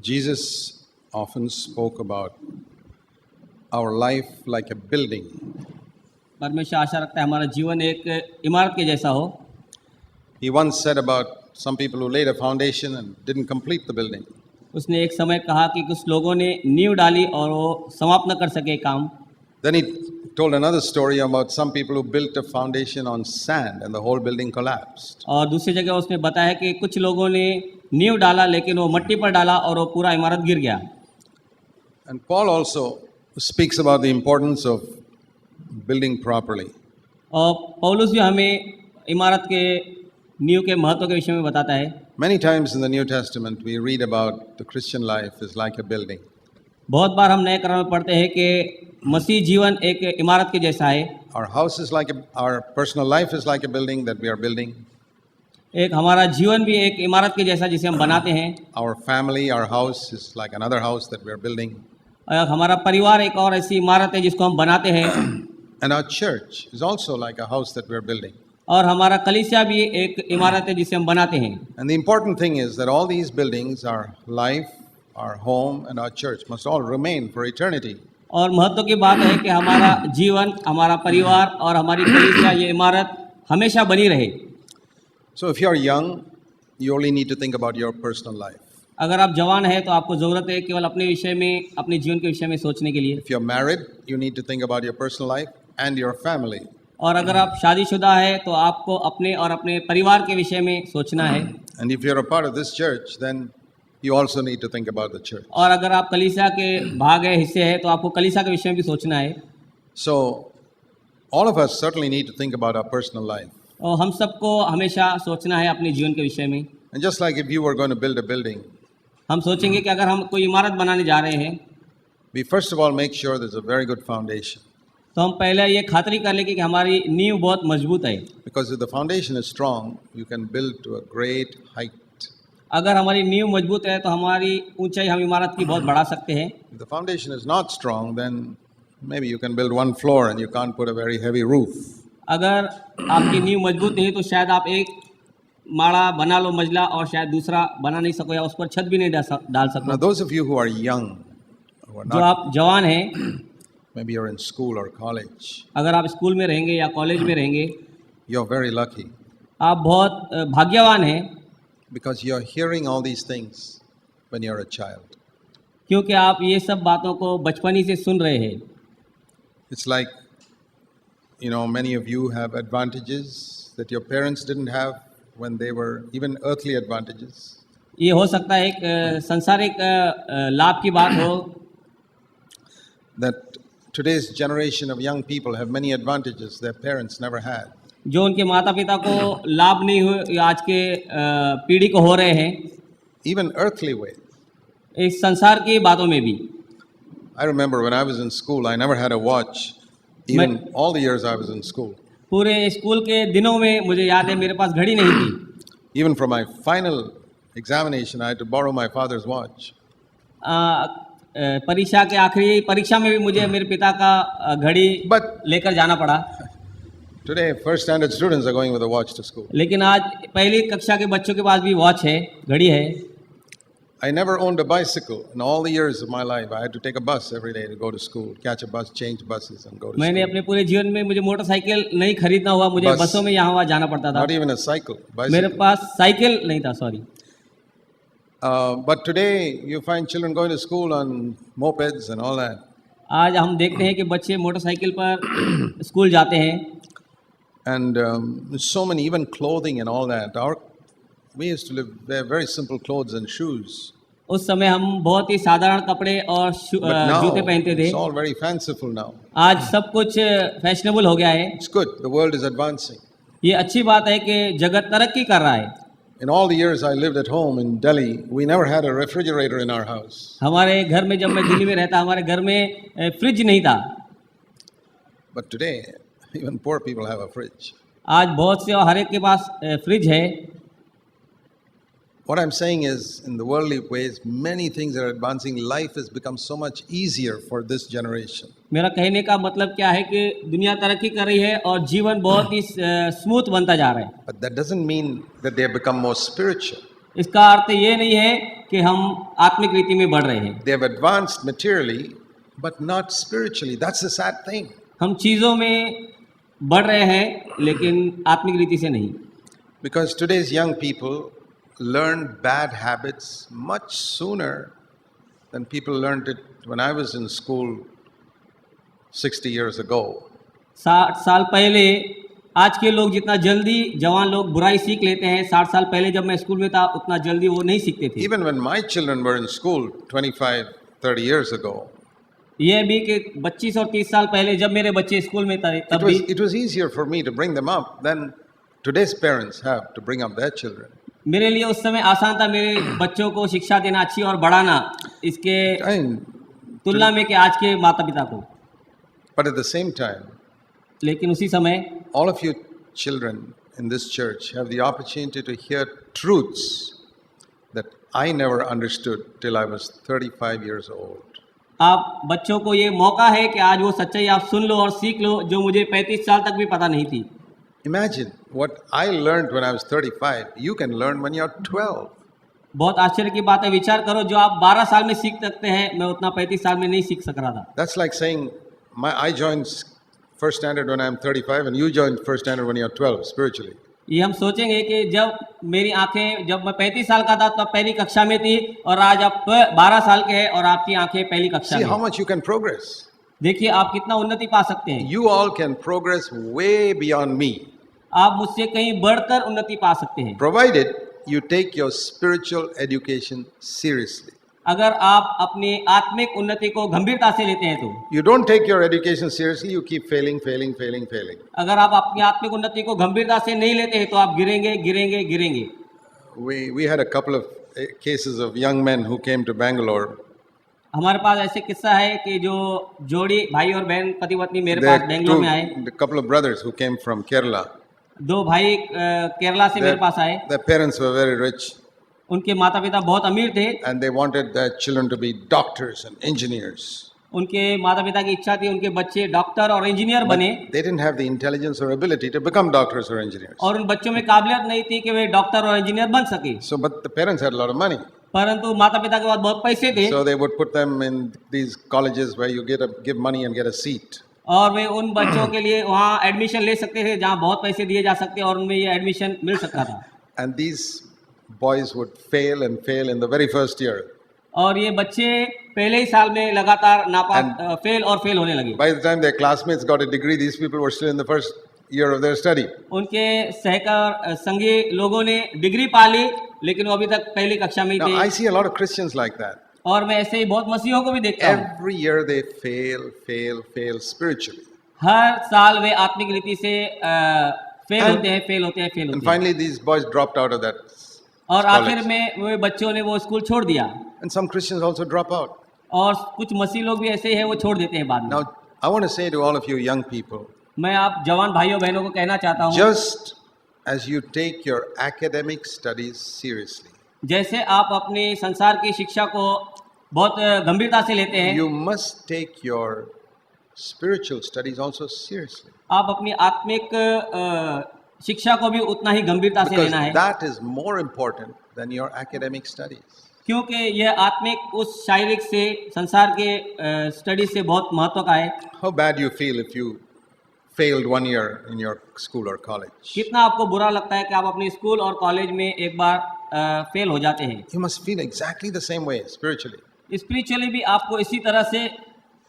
Jesus often spoke about our life like a building. परमेश्वर आशा रखता है हमारा जीवन एक इमारत के जैसा हो। He once said about some people who laid a foundation and didn't complete the building. उसने एक समय कहा कि कुछ लोगों ने नींव डाली और वो समाप्त न कर सके काम। Then he told another story about some people who built a foundation on sand and the whole building collapsed. और दूसरी जगह उसने बताया कि कुछ लोगों ने नींव डाला लेकिन वो मिट्टी पर डाला और वो पूरा इमारत गिर गया। And Paul also speaks about the importance of building properly. और पौलुस भी हमें इमारत के नींव के महत्व के विषय में बताता है। Many times in the New Testament we read about the Christian life is like a building. बहुत बार हम नए करार में पढ़ते हैं कि मसीह जीवन एक इमारत के जैसा है। Our personal life is like a building that we are building. एक हमारा जीवन भी एक इमारत के जैसा जिसे हम बनाते हैं। Our family, our house is like another house that we are building. हमारा परिवार एक और ऐसी इमारत है जिसको हम बनाते हैं। And our church is also like a house that we are building. और हमारा कलीसिया भी एक इमारत है जिसे हम बनाते हैं। And the important thing is that all these buildings, our life, our home and our church must all remain for eternity. और महत्व की बात है कि हमारा जीवन, हमारा परिवार और हमारी कलीसिया ये इमारत हमेशा बनी रहे। So if you are young, you only need to think about your personal life. अगर आप जवान हैं तो आपको ज़रूरत है केवल अपने विषय में, अपने जीवन के विषय में सोचने के लिए। If you are married, you need to think about your personal life and your family. और अगर आप शादीशुदा हैं तो आपको अपने और अपने परिवार के विषय में सोचना है। And if you are a part of this church, then you also need to think about the church. और अगर आप कलीसिया के भाग है, हिस्से हैं, तो आपको कलीसिया के विषय में भी सोचना है। So all of us certainly need to think about our personal life. और हम सबको हमेशा सोचना है अपने जीवन के विषय में। And just like if you were going to build a building, हम सोचेंगे कि अगर हम कोई इमारत बनाने जा रहे हैं, we first of all make sure there's a very good foundation. तो हम पहले ये खातरी कर लें कि हमारी नींव बहुत मजबूत है। Because if the foundation is strong, you can build to a great height. अगर हमारी नींव मजबूत है तो हमारी ऊंचाई हम इमारत की बहुत बढ़ा सकते हैं। If the foundation is not strong, then maybe you can build one floor and you can't put a very heavy roof. अगर आपकी नींव मजबूत नहीं तो शायद आप एक माड़ा बना लो मंजिला और शायद दूसरा बना नहीं सको या उस पर छत भी नहीं डाल सको। Now those of you who are young, who are जो not, आप जवान हैं, maybe you're in school or college, अगर आप स्कूल में रहेंगे या कॉलेज में रहेंगे, you're very lucky आप बहुत भाग्यवान हैं because you're hearing all these things when you're a child. क्योंकि आप ये सब बातों को बचपन ही से सुन रहे हैं। It's like, you know, many of you have advantages that your parents didn't have when they were even earthly advantages. ये हो सकता है एक संसारिक लाभ की बात हो। That today's generation of young people have many advantages their parents never had. जो उनके माता पिता को लाभ नहीं हुए आज के पीढ़ी को हो रहे हैं। Even earthly way. इस संसार की बातों में भी। I remember when I was in school, I never had a watch. Even all the years I was in school. पूरे स्कूल के दिनों में मुझे याद है मेरे पास घड़ी नहीं थी। Even for my final examination, I had to borrow my father's watch. परीक्षा के आखिरी परीक्षा में भी मुझे मेरे पिता का घड़ी लेकर जाना पड़ा। Today, first standard students are going with a watch to school. लेकिन आज पहली कक्षा के बच्चों के पास भी वॉच है, घड़ी है। I never owned a bicycle. In all the years of my life, I had to take a bus every day to go to school, catch a bus, change buses and go to मैंने school. अपने पूरे जीवन में मुझे motorcycle नहीं खरीदना हुआ, मुझे बसों में यहाँ वहाँ जाना पड़ता था। Not even a cycle. Bicycle. मेरे पास साइकिल नहीं था, sorry. But today you find children going to school on mopeds and all that. आज हम देखते हैं कि बच्चे मोटरसाइकिल पर स्कूल जाते हैं। And so many, even clothing and all that. We used to wear very simple clothes and shoes. उस समय हम बहुत ही साधारण कपड़े और जूते पहनते थे। It's all very fanciful now. आज सब कुछ फैशनेबल हो गया है। It's good. The world is advancing. ये अच्छी बात है कि जगत तरक्की कर रहा है। In all the years I lived at home in Delhi, we never had a refrigerator in our house. हमारे घर में जब मैं दिल्ली में रहता, हमारे घर में फ्रिज नहीं था। But today, even poor people have a fridge. आज बहुत से और हर एक के पास फ्रिज है। What I'm saying is, in the worldly ways, many things are advancing. Life has become so much easier for this generation. मेरा कहने का मतलब क्या है कि दुनिया तरक्की कर रही है और जीवन बहुत ही स्मूथ बनता जा रहा है। But that doesn't mean that they have become more spiritual. इसका अर्थ ये नहीं है कि हम आत्मिक रीति में बढ़ रहे हैं। They have advanced materially, but not spiritually. That's the sad thing. हम चीज़ों में बढ़ रहे हैं लेकिन आत्मिक रीति से नहीं। Because today's young people learn bad habits much sooner than people learned it when I was in school 60 years ago. 60 साल पहले आज के लोग जितना जल्दी जवान लोग बुराई सीख लेते हैं, 60 साल पहले जब मैं स्कूल में था उतना जल्दी वो नहीं सीखते थे। Even when my children were in school 25, 30 years ago, ये भी कि 25 और 30 साल पहले जब मेरे बच्चे स्कूल में थे तब भी it was easier for me to bring them up than today's parents have to bring up their children. मेरे लिए उस समय आसान था मेरे बच्चों को शिक्षा देना अच्छी और बढ़ाना इसके तुलना में कि आज के माता पिता को। But at the same time, लेकिन उसी समय all of you children in this church have the opportunity to hear truths that I never understood till I was 35 years old. आप बच्चों को ये मौका है कि आज वो सच्चाई आप सुन लो और सीख लो जो मुझे 35 साल तक भी पता नहीं थी। Imagine what I learned when I was 35, you can learn when you're 12. बहुत आश्चर्य की बात है, विचार करो जो आप 12 साल में सीख सकते हैं मैं उतना 35 साल में नहीं सीख सक रहा था। That's like saying I joined first standard when I'm 35 and you joined first standard when you're 12 spiritually. ये हम सोचेंगे कि जब मेरी आंखें जब मैं 35 साल का था तब पहली कक्षा में थी और आज आप 12 साल के हैं और आपकी आंखें पहली कक्षा See में। how much you can progress. देखिए आप कितना उन्नति पा सकते हैं। You all can progress way beyond me, आप मुझसे कहीं बढ़कर उन्नति पा सकते हैं provided you take your spiritual education seriously. अगर आप अपनी आत्मिक उन्नति को गंभीरता से लेते हैं तो। You don't take your education seriously, you keep failing. अगर आप अपनी आत्मिक उन्नति को गंभीरता से नहीं लेते हैं तो आप गिरेंगे। We had a couple of cases of young men who came to Bangalore. हमारे पास ऐसे किस्सा है कि जो जोड़ी भाई और बहन पति पत्नी मेरे पास बेंगलोर में आए। A couple of brothers who came from Kerala. दो भाई केरला से मेरे पास आए। Their parents were very rich. उनके माता पिता बहुत अमीर थे। And they wanted their children to be doctors and engineers. उनके माता पिता की इच्छा थी उनके बच्चे डॉक्टर और इंजीनियर बने। They didn't have the intelligence or ability to become doctors or engineers. और उन बच्चों में काबिलियत नहीं थी कि वे डॉक्टर और इंजीनियर बन सके। So, but the parents had a lot of money. परंतु माता पिता के पास बहुत पैसे थे। So they would put them in these colleges where you give money and get a seat. और वे उन बच्चों के लिए वहाँ एडमिशन ले सकते थे जहाँ बहुत पैसे दिए जा सकते और उनमें ये एडमिशन मिल सकता था। And these boys would fail in the very first year. और ये बच्चे पहले ही साल में लगातार फेल होने लगे। By the time their classmates got a degree, these people were still in the first year of their study. उनके सहकार संगी लोगों ने डिग्री पा ली लेकिन वो अभी तक पहली कक्षा में ही Now थे। I see a lot of Christians like that. और मैं ऐसे ही बहुत मसीहों को भी देखता हूँ। Every year they fail spiritually. हर साल वे आत्मिक रीति से फेल होते हैं। And finally these boys dropped out of that. और आखिर में वे बच्चों ने वो स्कूल छोड़ दिया। And some Christians also drop out. और कुछ मसीह लोग भी ऐसे हैं वो छोड़ देते हैं बाद में। Now I want to say to all of you young people, मैं आप जवान भाइयों बहनों को कहना चाहता हूँ, just as you take your academic studies seriously, जैसे आप अपनी संसार की शिक्षा को बहुत गंभीरता से लेते हैं, you must take your spiritual studies also seriously. आप अपनी आत्मिक शिक्षा को भी उतना ही गंभीरता से Because लेना है। that is more important than your academic studies. क्योंकि यह आत्मिक उस शारीरिक से संसार के स्टडी से बहुत महत्व का है। How bad you feel if you failed 1 year in your school or college? कितना आपको बुरा लगता है कि आप अपने स्कूल और कॉलेज में एक बार फेल हो जाते हैं। You must feel exactly the same way spiritually. Spiritually भी आपको इसी तरह से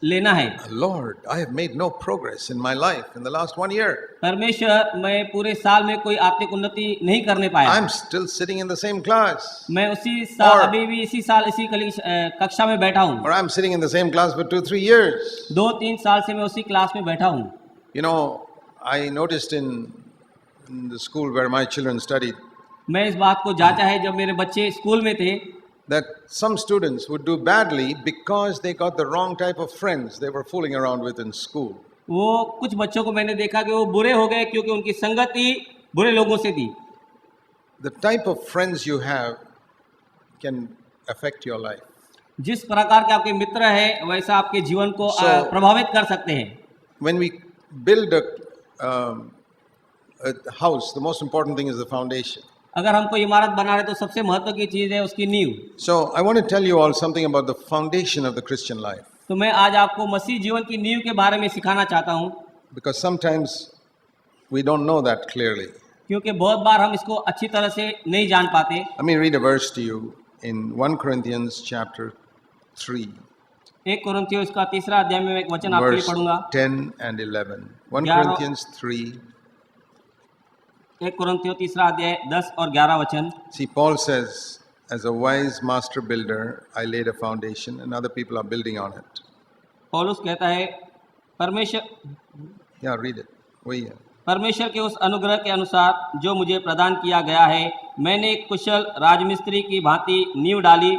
लेना है। Lord, I have made no progress in my life in the last 1 year. परमेश्वर, मैं पूरे साल में कोई आत्मिक उन्नति नहीं करने पाया। I'm still sitting in the same class. मैं उसी साल अभी भी इसी साल इसी कक्षा में बैठा हूँ। Or I'm sitting in the same class for 2-3 years. 2-3 साल से मैं उसी क्लास में बैठा हूँ। You know, I noticed in the school where my children studied, मैं इस बात को जांचा है जब मेरे बच्चे स्कूल में थे, that some students would do badly because they got the wrong type of friends they were fooling around with in school. वो कुछ बच्चों को मैंने देखा कि वो बुरे हो गए क्योंकि उनकी संगति बुरे लोगों से थी। The type of friends you have can affect your life. जिस प्रकार के आपके मित्र हैं वैसा आपके जीवन को प्रभावित कर सकते हैं। When we build a house, the most important thing is the foundation. अगर हम कोई इमारत बना रहे तो सबसे महत्व की चीज है उसकी नींव। So I want to tell you all something about the foundation of the Christian life, तो मैं आज आपको मसीह जीवन की नींव के बारे में सिखाना चाहता हूँ, because sometimes we don't know that clearly. क्योंकि बहुत बार हम इसको अच्छी तरह से नहीं जान पाते। Let me read a verse to you in 1 Corinthians chapter 3, 1 कुरिन्थियों इसका 3 अध्याय में एक वचन आपके लिए verse पढ़ूंगा। 10 and 11. 1 11 Corinthians 3. 1 कुरिन्थियों 3 अध्याय 10 और 11 वचन। See, Paul says, as a wise master builder, I laid a foundation and other people are building on it. पौलुस कहता है परमेश्वर Read it. वही है. परमेश्वर के उस अनुग्रह के अनुसार जो मुझे प्रदान किया गया है, मैंने एक कुशल राजमिस्त्री की भांति नींव डाली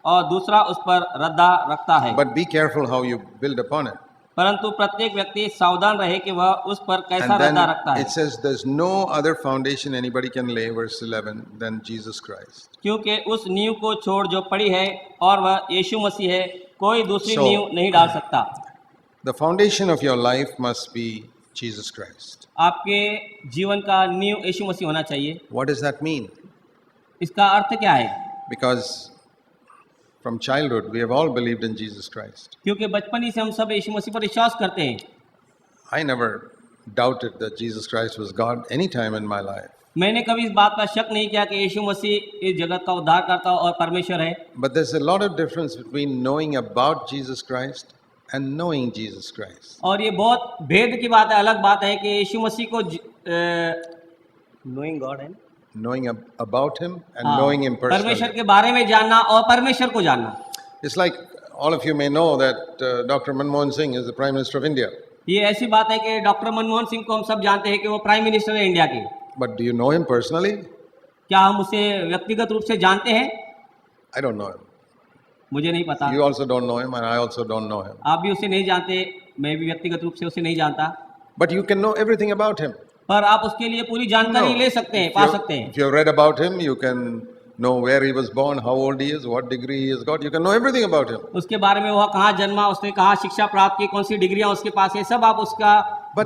और दूसरा उस पर रद्दा रखता है। But be careful how you build upon it. परंतु प्रत्येक व्यक्ति सावधान रहे कि वह उस पर कैसा And then रद्दा रखता है, it says there's no other foundation anybody can lay, verse 11, than Jesus Christ. क्योंकि उस नींव को छोड़ जो पड़ी है और वह यीशु मसीह है, कोई दूसरी So, नींव नहीं डाल सकता। The foundation of your life must be Jesus Christ. आपके जीवन का नींव यीशु मसीह होना चाहिए। What does that mean? इसका अर्थ क्या है? Because from childhood we have all believed in Jesus Christ. क्योंकि बचपन ही से हम सब यीशु मसीह पर विश्वास करते हैं। I never doubted that Jesus Christ was God any time in my life. मैंने कभी इस बात का शक नहीं किया कि यीशु मसीह इस जगत का उद्धारकर्ता और परमेश्वर है। But there's a lot of difference between knowing about Jesus Christ and knowing Jesus Christ. और ये बहुत भेद की बात है, अलग बात है कि यीशु मसीह को नोइंग गॉड है, Knowing about Him and knowing Him परमेश्वर personally. के बारे में जानना और परमेश्वर को जानना। It's like all of you may know that Dr. Manmohan Singh is the Prime Minister of India. ये ऐसी बात है कि डॉक्टर मनमोहन सिंह को हम सब जानते हैं कि वो प्राइम मिनिस्टर है इंडिया के। But do you know him personally? क्या हम उसे व्यक्तिगत रूप से जानते हैं? I don't know him. मुझे नहीं पता। You also don't know him and I also don't know him. आप भी उसे नहीं जानते, मैं भी व्यक्तिगत रूप से उसे नहीं जानता। But you can know everything about him. पर आप उसके लिए पूरी जानकारी ले सकते हैं, पा सकते हैं। If you have read about him, you can know where he was born, how old he is, what degree he has got. You can know everything about him. उसके बारे में वह कहाँ जन्मा, उसने कहाँ शिक्षा प्राप्त की, कौन सी डिग्रियां उसके पास है, सब आप उसका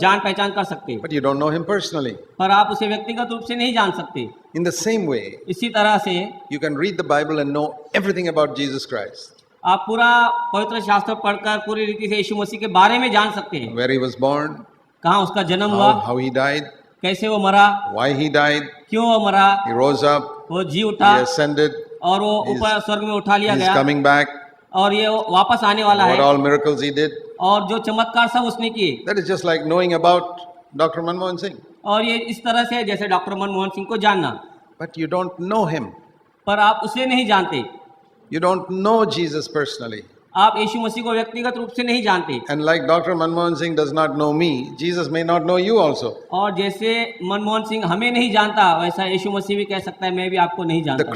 जान पहचान कर सकते हैं। But you don't know him personally. पर आप उसे व्यक्तिगत रूप से नहीं जान सकते। In the same way, इसी तरह से you can read the Bible and know everything about Jesus Christ. आप पूरा पवित्र शास्त्र पढ़कर पूरी रीति से यीशु मसीह के बारे में जान सकते हैं। Where he was born, कहाँ उसका जन्म हुआ, how he died, कैसे वो मरा, why he died, क्यों वो मरा, he rose up, वो जी उठा he ascended, और वो ऊपर स्वर्ग में उठा लिया he's गया coming back, और ये वापस आने वाला what है all miracles he did. और जो चमत्कार सब उसने किए। That is just like knowing about Dr. Manmohan Singh. और ये इस तरह से जैसे डॉक्टर मनमोहन सिंह को जानना। But you don't know him. पर आप उसे नहीं जानते। You don't know Jesus personally. आप यीशु मसीह को व्यक्तिगत रूप से नहीं जानते। And like Dr. Manmohan Singh does not know me, Jesus may not know you also. और जैसे मनमोहन सिंह हमें नहीं जानता, वैसा यीशु मसीह भी कह सकता है मैं भी आपको नहीं जानता।